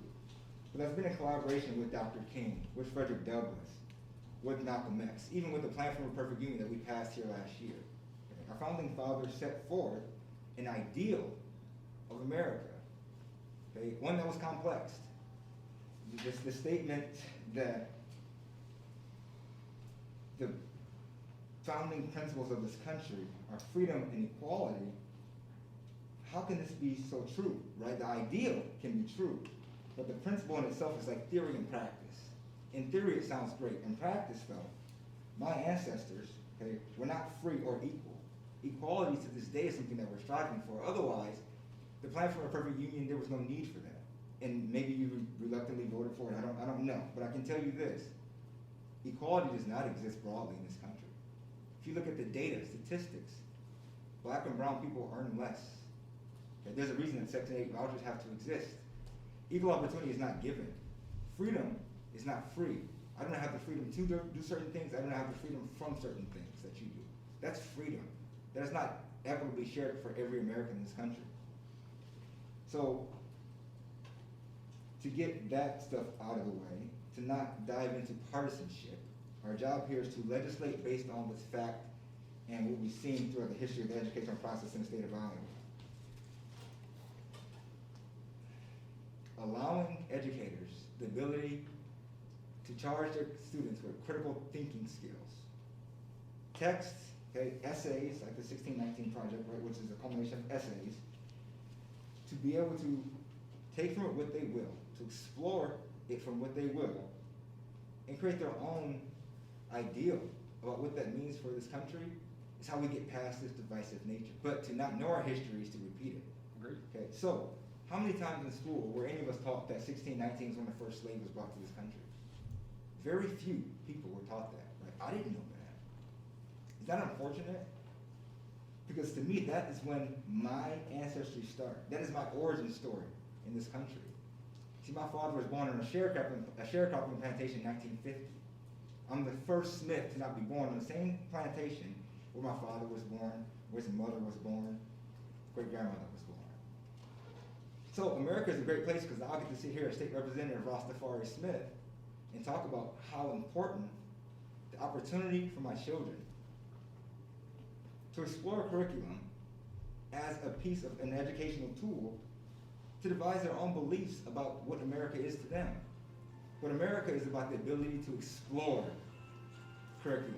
But that's been a collaboration with Dr. King, with Frederick Douglass, with Malcolm X, even with the Plan for a Perfect Union that we passed here last year. Our founding fathers set forth an ideal of America, okay, one that was complex. The statement that the founding principles of this country are freedom and equality, how can this be so true, right? The ideal can be true, but the principle in itself is like theory and practice. In theory, it sounds great. In practice, though, my ancestors, okay, were not free or equal. Equality to this day is something that we're striving for. Otherwise, the Plan for a Perfect Union, there was no need for that. And maybe you reluctantly voted for it, I don't know. But I can tell you this, equality does not exist broadly in this country. If you look at the data, statistics, black and brown people earn less. Okay, there's a reason that Section 8 vouchers have to exist. Equal opportunity is not given. Freedom is not free. I don't have the freedom to do certain things. I don't have the freedom from certain things that you do. That's freedom. That is not equitably shared for every American in this country. So, to get that stuff out of the way, to not dive into partisanship, our job here is to legislate based on what's fact and what we've seen throughout the history of the educational process in the state of Iowa. Allowing educators the ability to charge their students with critical thinking skills. Texts, okay, essays, like the 1619 project, right, which is a culmination of essays, to be able to take from it what they will, to explore it from what they will, and create their own ideal about what that means for this country is how we get past this divisive nature. But to not know our history is to repeat it. Agreed. Okay, so how many times in school were any of us taught that 1619 is when the first slave was brought to this country? Very few people were taught that, right? I didn't know that. Is that unfortunate? Because to me, that is when my ancestry started. That is my origin story in this country. See, my father was born on a sharecropping plantation in 1950. I'm the first Smith to not be born on the same plantation where my father was born, where his mother was born, great-grandmother was born. So America is a great place because now I get to sit here as State Representative RasTafari Smith and talk about how important the opportunity for my children to explore curriculum as a piece of an educational tool to devise their own beliefs about what America is to them. But America is about the ability to explore curriculum.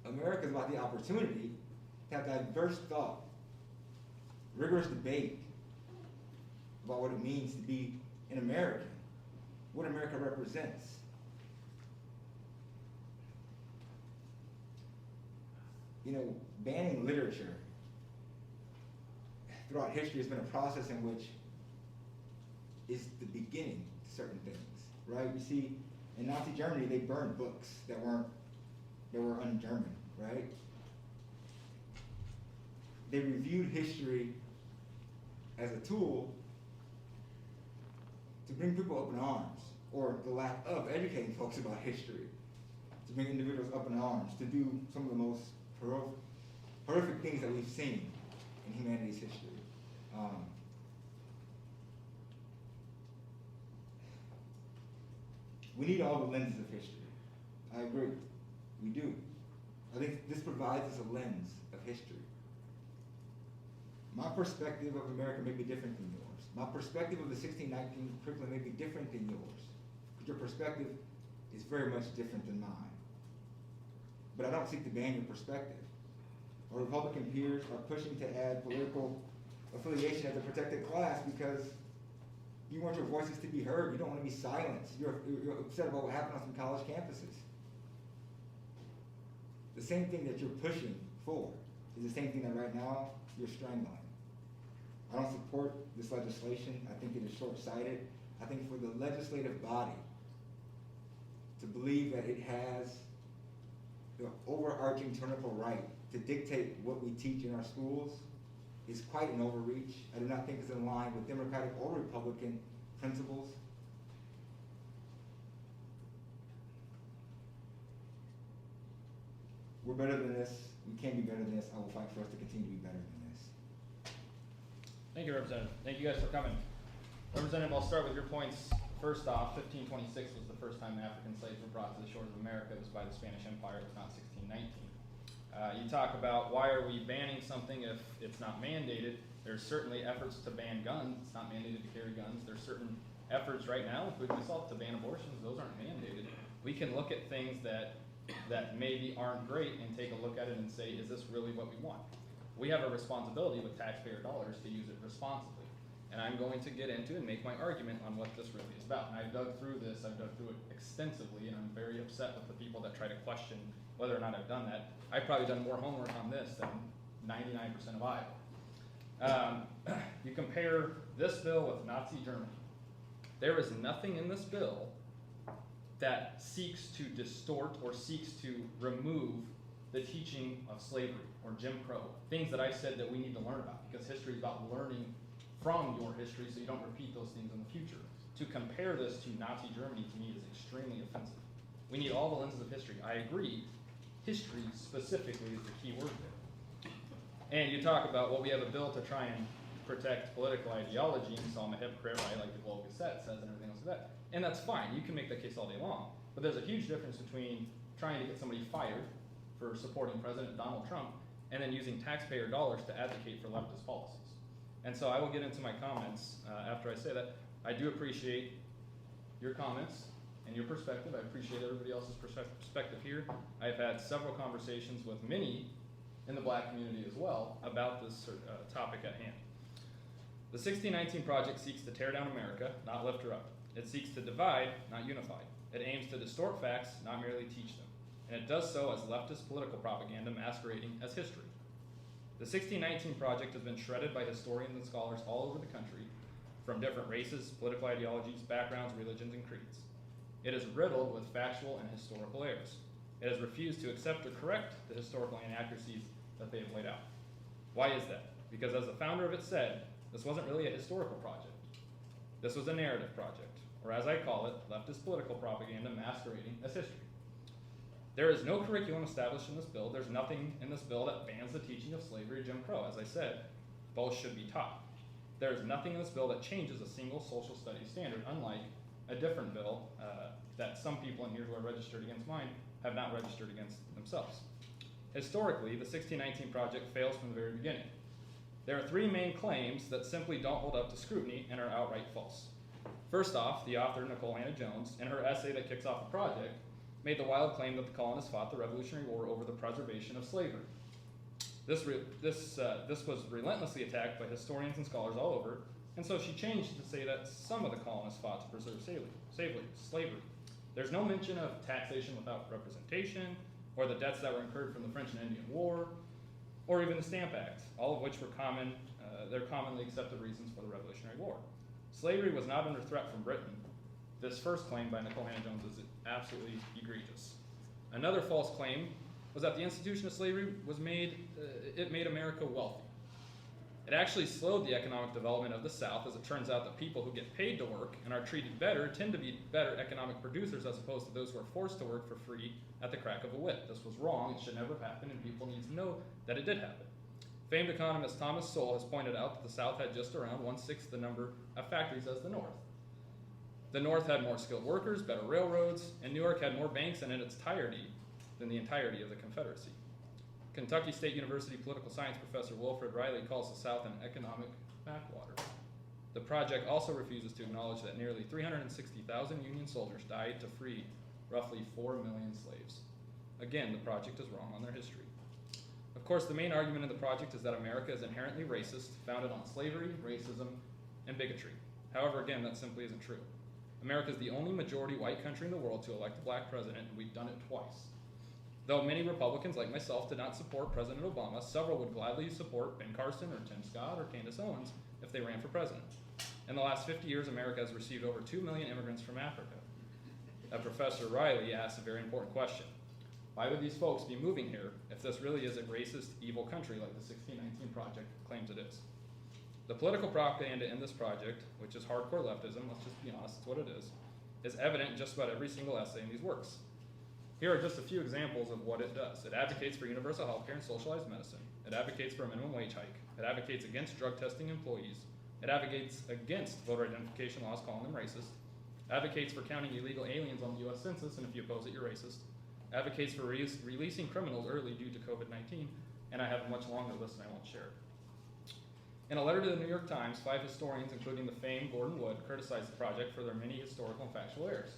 America is about the opportunity to have diverse thought, rigorous debate about what it means to be an American, what America represents. You know, banning literature throughout history has been a process in which is the beginning to certain things, right? You see, in Nazi Germany, they burned books that were un-German, right? They reviewed history as a tool to bring people up in arms, or the lack of educating folks about history, to bring individuals up in arms, to do some of the most horrific things that we've seen in humanity's history. We need all the lenses of history. I agree. We do. I think this provides us a lens of history. My perspective of America may be different than yours. My perspective of the 1619 curriculum may be different than yours. But your perspective is very much different than mine. But I don't seek to ban your perspective. Our Republican peers are pushing to add political affiliation as a protected class because you want your voices to be heard. You don't want to be silenced. You're upset about what happened on some college campuses. The same thing that you're pushing for is the same thing that right now you're strangling. I don't support this legislation. I think it is short-sighted. I think for the legislative body to believe that it has the overarching tyrannical right to dictate what we teach in our schools is quite an overreach. I do not think it's in line with Democratic or Republican principles. We're better than this. We can be better than this. I will fight for us to continue to be better than this. Thank you, Representative. Thank you guys for coming. Representative, I'll start with your points. First off, 1526 was the first time African slaves were brought to the shores of America. It was by the Spanish Empire. It was not 1619. You talk about why are we banning something if it's not mandated. There's certainly efforts to ban guns. It's not mandated to carry guns. There's certain efforts right now, including myself, to ban abortions. Those aren't mandated. We can look at things that maybe aren't great and take a look at it and say, is this really what we want? We have a responsibility with taxpayer dollars to use it responsibly. And I'm going to get into and make my argument on what this really is about. And I've dug through this, I've dug through it extensively, and I'm very upset with the people that try to question whether or not I've done that. I've probably done more homework on this than 99% of Iowa. You compare this bill with Nazi Germany. There is nothing in this bill that seeks to distort or seeks to remove the teaching of slavery or Jim Crow, things that I said that we need to learn about, because history is about learning from your history so you don't repeat those things in the future. To compare this to Nazi Germany to me is extremely offensive. We need all the lenses of history. I agree, history specifically is the key word there. And you talk about, well, we have a bill to try and protect political ideology, and so I'm a hypocrite, right, like the Globe Gazette says and everything else like that. And that's fine, you can make that case all day long. But there's a huge difference between trying to get somebody fired for supporting President Donald Trump and then using taxpayer dollars to advocate for leftist policies. And so I will get into my comments after I say that. I do appreciate your comments and your perspective. I appreciate everybody else's perspective here. I've had several conversations with many in the black community as well about this topic at hand. The 1619 Project seeks to tear down America, not lift her up. It seeks to divide, not unify. It aims to distort facts, not merely teach them. And it does so as leftist political propaganda masquerading as history. The 1619 Project has been shredded by historians and scholars all over the country from different races, political ideologies, backgrounds, religions, and creeds. It is riddled with factual and historical errors. It has refused to accept or correct the historical inaccuracies that they have laid out. Why is that? Because as the founder of it said, this wasn't really a historical project. This was a narrative project, or as I call it, leftist political propaganda masquerading as history. There is no curriculum established in this bill. There's nothing in this bill that bans the teaching of slavery or Jim Crow. As I said, both should be taught. There is nothing in this bill that changes a single social studies standard, unlike a different bill that some people in here who are registered against mine have not registered against themselves. Historically, the 1619 Project fails from the very beginning. There are three main claims that simply don't hold up to scrutiny and are outright false. First off, the author, Nicole Hassell, in her essay that kicks off the project, made the wild claim that the colonists fought the Revolutionary War over the preservation of slavery. This was relentlessly attacked by historians and scholars all over, and so she changed to say that some of the colonists fought to preserve slavery. There's no mention of taxation without representation, or the debts that were incurred from the French and Indian War, or even the Stamp Act, all of which were they're commonly accepted reasons for the Revolutionary War. Slavery was not under threat from Britain. This first claim by Nicole Hassell is absolutely egregious. Another false claim was that the institution of slavery made America wealthy. It actually slowed the economic development of the South, as it turns out that people who get paid to work and are treated better tend to be better economic producers as opposed to those who are forced to work for free at the crack of a whip. This was wrong, it should never have happened, and people need to know that it did happen. Famed economist Thomas Sowell has pointed out that the South had just around 1/6 the number of factories as the North. The North had more skilled workers, better railroads, and New York had more banks in its entirety than the entirety of the Confederacy. Kentucky State University political science professor Wilfred Riley calls the South an economic backwater. The project also refuses to acknowledge that nearly 360,000 Union soldiers died to free roughly 4 million slaves. Again, the project is wrong on their history. Of course, the main argument of the project is that America is inherently racist, founded on slavery, racism, and bigotry. However, again, that simply isn't true. America is the only majority white country in the world to elect a black president, and we've done it twice. Though many Republicans, like myself, did not support President Obama, several would gladly support Ben Carson or Tim Scott or Candace Owens if they ran for president. In the last 50 years, America has received over 2 million immigrants from Africa. Professor Riley asks a very important question. Why would these folks be moving here if this really is a racist, evil country like the 1619 Project claims it is? The political propaganda in this project, which is hardcore leftism, let's just be honest, it's what it is evident in just about every single essay in these works. Here are just a few examples of what it does. It advocates for universal health care and socialized medicine. It advocates for a minimum wage hike. It advocates against drug testing employees. It advocates against voter identification laws, calling them racist. Advocates for counting illegal aliens on the U.S. Census, and if you oppose it, you're racist. Advocates for releasing criminals early due to COVID-19, and I have a much longer list and I won't share it. In a letter to the New York Times, 5 historians, including the famed Gordon Wood, criticized the project for their many historical and factual errors.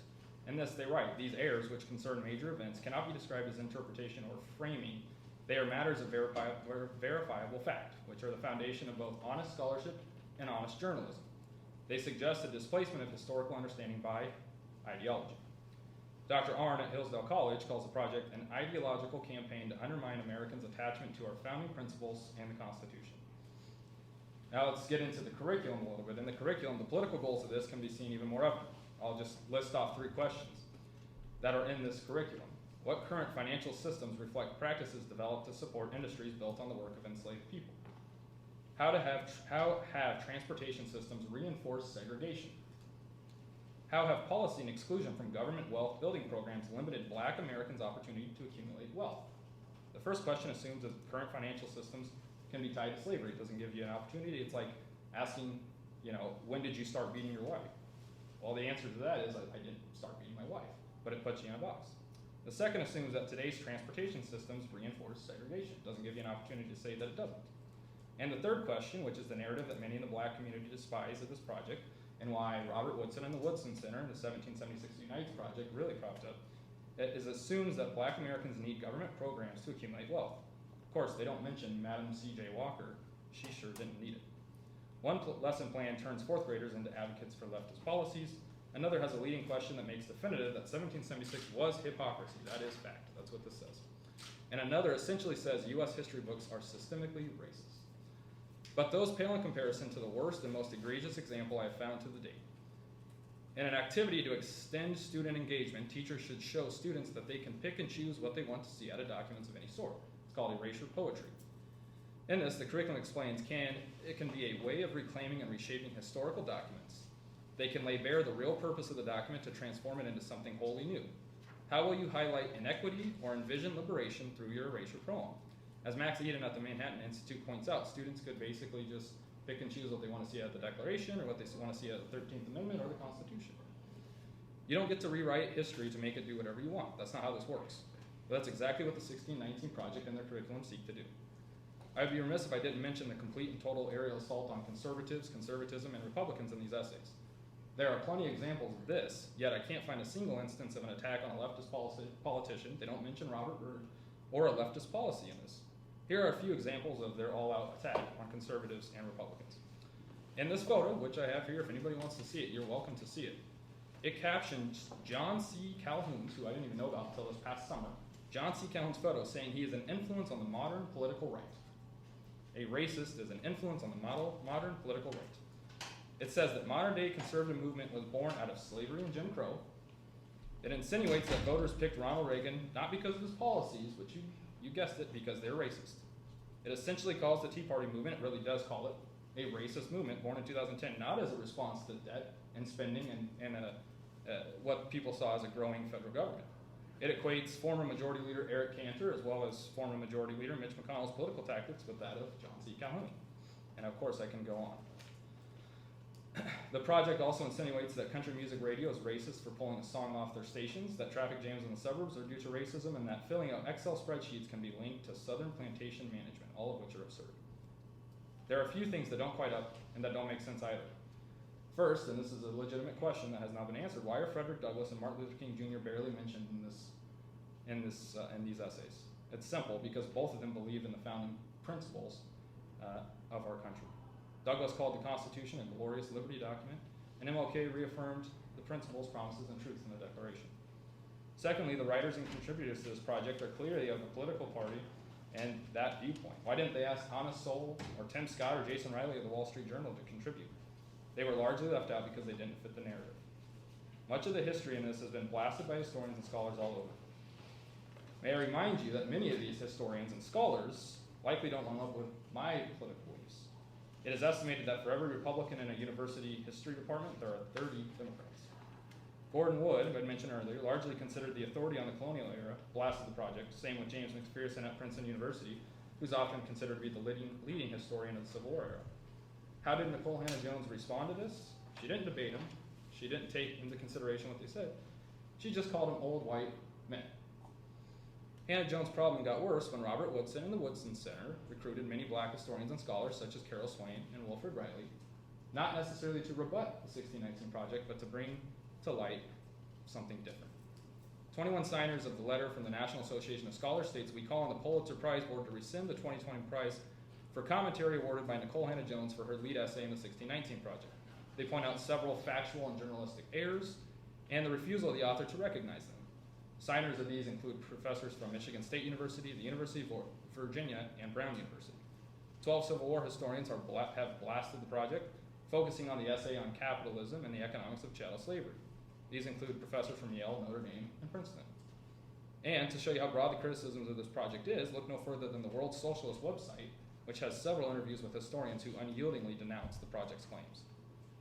In this, they write, these errors, which concern major events, cannot be described as interpretation or framing. They are matters of verifiable fact, which are the foundation of both honest scholarship and honest journalism. They suggest a displacement of historical understanding by ideology. Dr. Arnn at Hillsdale College calls the project an ideological campaign to undermine Americans' attachment to our founding principles and the Constitution. Now let's get into the curriculum a little bit. In the curriculum, the political goals of this can be seen even more evident. I'll just list off 3 questions that are in this curriculum. What current financial systems reflect practices developed to support industries built on the work of enslaved people? How have transportation systems reinforced segregation? How have policy and exclusion from government wealth building programs limited Black Americans' opportunity to accumulate wealth? The first question assumes that current financial systems can be tied to slavery. It doesn't give you an opportunity. It's like asking, when did you start beating your wife? Well, the answer to that is I didn't start beating my wife, but it puts you in a box. The second assumes that today's transportation systems reinforce segregation. It doesn't give you an opportunity to say that it doesn't. And the third question, which is the narrative that many in the Black community despise of this project, and why Robert Woodson and the Woodson Center and the 1776 Unites Project really cropped up, is assumes that Black Americans need government programs to accumulate wealth. Of course, they don't mention Madam C.J. Walker. She sure didn't need it. One lesson plan turns fourth graders into advocates for leftist policies. Another has a leading question that makes definitive that 1776 was hypocrisy. That is fact. That's what this says. And another essentially says U.S. history books are systemically racist. But those pale in comparison to the worst and most egregious example I have found to the date. In an activity to extend student engagement, teachers should show students that they can pick and choose what they want to see out of documents of any sort. It's called Erasure Poetry. In this, the curriculum explains it can be a way of reclaiming and reshaping historical documents. They can lay bare the real purpose of the document to transform it into something wholly new. How will you highlight inequity or envision liberation through your erasure poem? As Max Eden at the Manhattan Institute points out, students could basically just pick and choose what they want to see out of the Declaration or what they want to see out of the 13th Amendment or the Constitution. You don't get to rewrite history to make it do whatever you want. That's not how this works. But that's exactly what the 1619 Project and their curriculum seek to do. I'd be remiss if I didn't mention the complete and total aerial assault on conservatives, conservatism, and Republicans in these essays. There are plenty of examples of this, yet I can't find a single instance of an attack on a leftist politician. They don't mention Robert Byrd or a leftist policy in this. Here are a few examples of their all-out attack on conservatives and Republicans. In this photo, which I have here, if anybody wants to see it, you're welcome to see it. It captions John C. Calhoun, who I didn't even know about until this past summer. John C. Calhoun's photo saying he is an influence on the modern political right. A racist is an influence on the modern political right. It says that modern-day conservative movement was born out of slavery and Jim Crow. It insinuates that voters picked Ronald Reagan not because of his policies, but you guessed it, because they're racist. It essentially calls the Tea Party movement, it really does call it, a racist movement born in 2010, not as a response to debt and spending and what people saw as a growing federal government. It equates former Majority Leader Eric Cantor as well as former Majority Leader Mitch McConnell's political tactics with that of John C. Calhoun. And of course I can go on. The project also insinuates that country music radio is racist for pulling a song off their stations, that traffic jams in the suburbs are due to racism, and that filling out Excel spreadsheets can be linked to Southern plantation management, all of which are absurd. There are a few things that don't quite up and that don't make sense either. First, and this is a legitimate question that has not been answered, why are Frederick Douglass and Martin Luther King Jr. barely mentioned in these essays? It's simple, because both of them believe in the founding principles of our country. Douglass called the Constitution a glorious liberty document, and MLK reaffirmed the principles, promises, and truths in the Declaration. Secondly, the writers and contributors to this project are clearly of the political party and that viewpoint. Why didn't they ask Thomas Sowell or Tim Scott or Jason Riley of the Wall Street Journal to contribute? They were largely left out because they didn't fit the narrative. Much of the history in this has been blasted by historians and scholars all over. May I remind you that many of these historians and scholars likely don't line up with my political beliefs. It is estimated that for every Republican in a university history department, there are 30 Democrats. Gordon Wood, who I mentioned earlier, largely considered the authority on the colonial era, blasted the project. Same with James McPherson at Princeton University, who's often considered to be the leading historian of the Civil War era. How did Nicole Hassell respond to this? She didn't debate them. She didn't take into consideration what they said. She just called them old white men. Hannah Jones' problem got worse when Robert Woodson and the Woodson Center recruited many black historians and scholars such as Carol Swain and Wilfred Riley, not necessarily to rebut the 1619 Project, but to bring to light something different. 21 signers of the letter from the National Association of Scholars states, we call on the Pulitzer Prize Board to rescind the 2020 prize for commentary awarded by Nicole Hannah Jones for her lead essay in the 1619 Project. They point out several factual and journalistic errors and the refusal of the author to recognize them. Signers of these include professors from Michigan State University, the University of Virginia, and Brown University. 12 Civil War historians have blasted the project, focusing on the essay on capitalism and the economics of chattel slavery. These include professors from Yale, Notre Dame, and Princeton. And to show you how broad the criticisms of this project is, look no further than the World Socialist website, which has several interviews with historians who unyieldingly denounce the project's claims.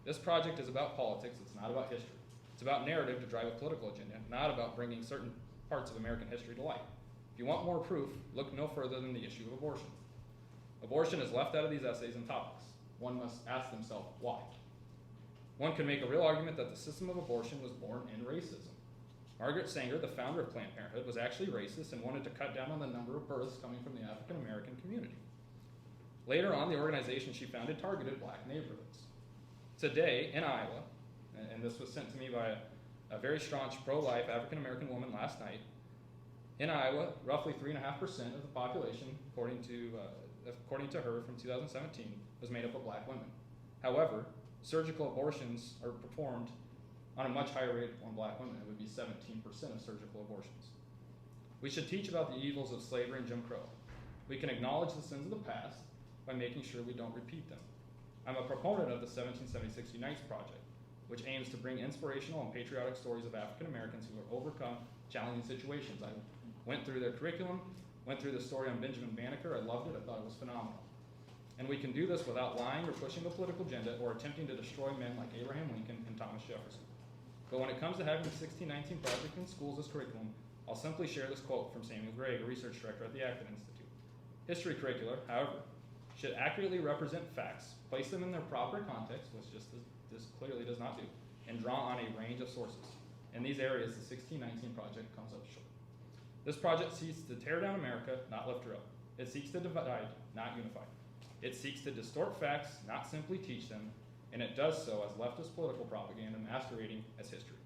This project is about politics, it's not about history. It's about narrative to drive a political agenda, not about bringing certain parts of American history to light. If you want more proof, look no further than the issue of abortion. Abortion is left out of these essays and topics. One must ask themselves why. One can make a real argument that the system of abortion was born in racism. Margaret Sanger, the founder of Planned Parenthood, was actually racist and wanted to cut down on the number of births coming from the African American community. Later on, the organization she founded targeted black neighborhoods. Today, in Iowa, and this was sent to me by a very staunch pro-life African American woman last night, in Iowa, roughly 3.5% of the population, according to her from 2017, was made up of black women. However, surgical abortions are performed on a much higher rate on black women. It would be 17% of surgical abortions. We should teach about the evils of slavery and Jim Crow. We can acknowledge the sins of the past by making sure we don't repeat them. I'm a proponent of the 1776 Unites Project, which aims to bring inspirational and patriotic stories of African Americans who have overcome challenging situations. I went through their curriculum, went through the story on Benjamin Banneker. I loved it. I thought it was phenomenal. And we can do this without lying or pushing a political agenda or attempting to destroy men like Abraham Lincoln and Thomas Jefferson. But when it comes to having the 1619 Project in schools as curriculum, I'll simply share this quote from Samuel Gregg, a research director at the Acton Institute. History curricula, however, should accurately represent facts, place them in their proper context, which this clearly does not do, and draw on a range of sources. In these areas, the 1619 Project comes up short. This project seeks to tear down America, not lift her up. It seeks to divide, not unify. It seeks to distort facts, not simply teach them, and it does so as leftist political propaganda masquerading as history.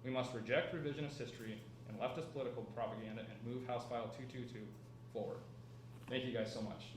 We must reject revisionist history and leftist political propaganda and move House File 222 forward. Thank you guys so much.